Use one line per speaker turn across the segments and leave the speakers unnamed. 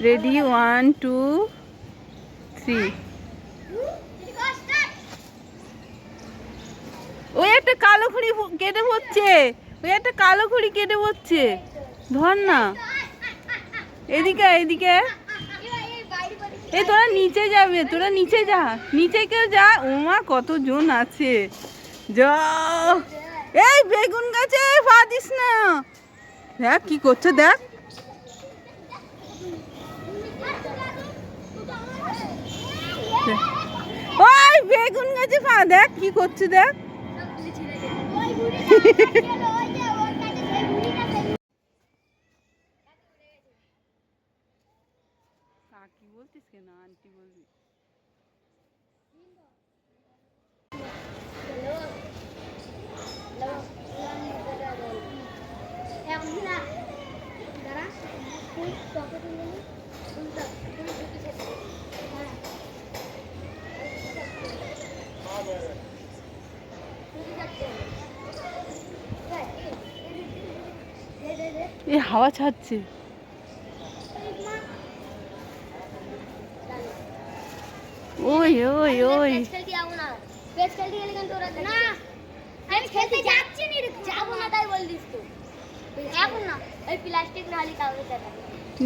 Ready 1 2 3। ওই একটা কালো ঘুড়ি কেটে পড়ছে, ওই একটা কালো ঘুড়ি কেটে পড়ছে, ধর না। এদিকে এদিকে, এই তোরা নিচে যাবে, তোরা নিচে যা, নিচে কেউ যা। ওমা কতজন আছে, যা। এই বেগুন গাছে পা দিস না, দেখ কি করছে, দেখ। ওই বেগুন গাছে পা, দেখ কি করছে, দেখ। কাকি বলতিস কেন, আন্টি বলবি। এই হাওয়া ছাড়ছে। ওই ওই ওই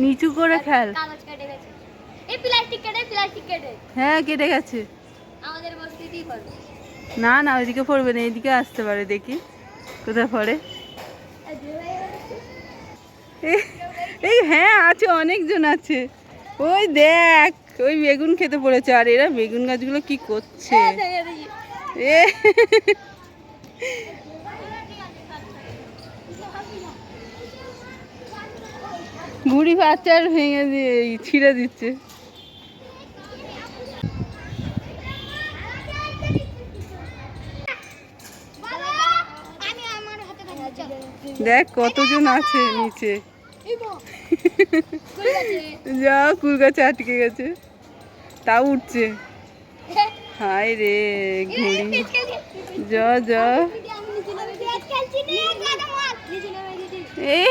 নিচু করে খেল। হ্যাঁ কেটে গেছে। না না ওইদিকে পড়বে না, এইদিকে আসতে পারে, দেখি কোথায় পড়ে। এই হ্যাঁ আছে, অনেকজন আছে। ওই দেখ, ওই বেগুন খেতে পড়েছে। আর এরা বেগুন গাছগুলো কি করছে, এ ঘুড়ি পাচ্ছে আর ভেঙে দিয়ে ছিঁড়ে দিচ্ছে। দেখ কতজন আছে নিচে, যা কুল গাছে আটকে গেছে, তাও উঠছে। হায় রে ঘুড়ি, যা যা। এই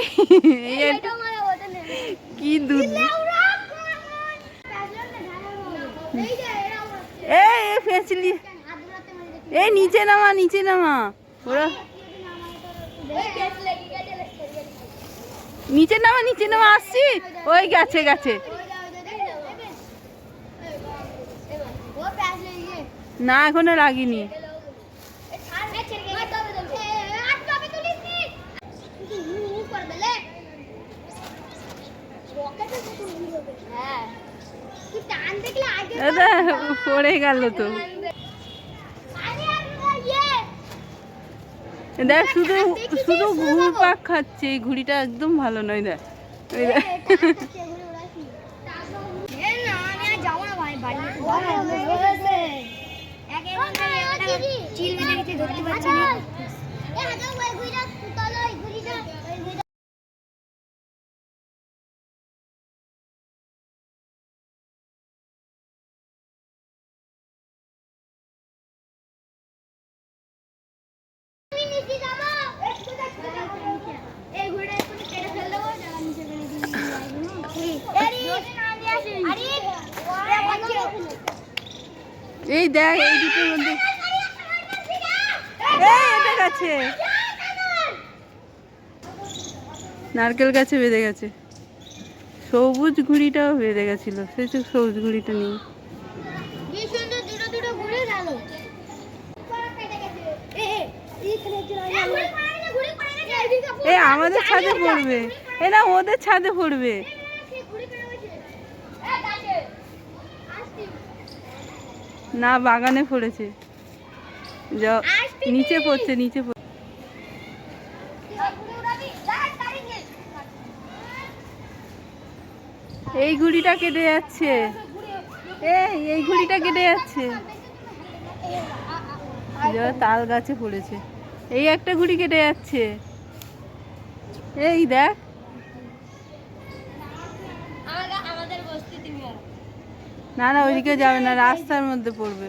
কি দুধ, এই ফেসলি, এই নিচে নামা, নিচে নামা, ওরা নিচে নামা, নিচে নামা, আসছি। ওই গেছে গেছে, না এখনো লাগিনি। পড়ে গেল তো, দেখ শুধু শুধু ঘুরপাক খাচ্ছে। এই ঘুড়িটা একদম ভালো নয়, দেখ ওই দেখ। এই দেখ এই দুটোর মধ্যে, এটা গাছে, নারকেল গাছে বেঁধে গেছে। সবুজ ঘুড়িটাও বেঁধে গেছিল, সেই সবুজ ঘুড়িটা নেই। এই আমাদের ছাদে পড়বে, এরা ওদের ছাদে পড়বে। না বাগানে পড়েছে, যা নিচে পড়ছে, নিচে পড়ছে। এই ঘুড়িটা কেটে যাচ্ছে, এই ঘুড়িটা কেটে যাচ্ছে, তাল গাছে পড়েছে। এই একটা ঘুড়ি কেটে যাচ্ছে, এই দেখ। না না ওইদিকে যাবে না, রাস্তার মধ্যে পড়বে।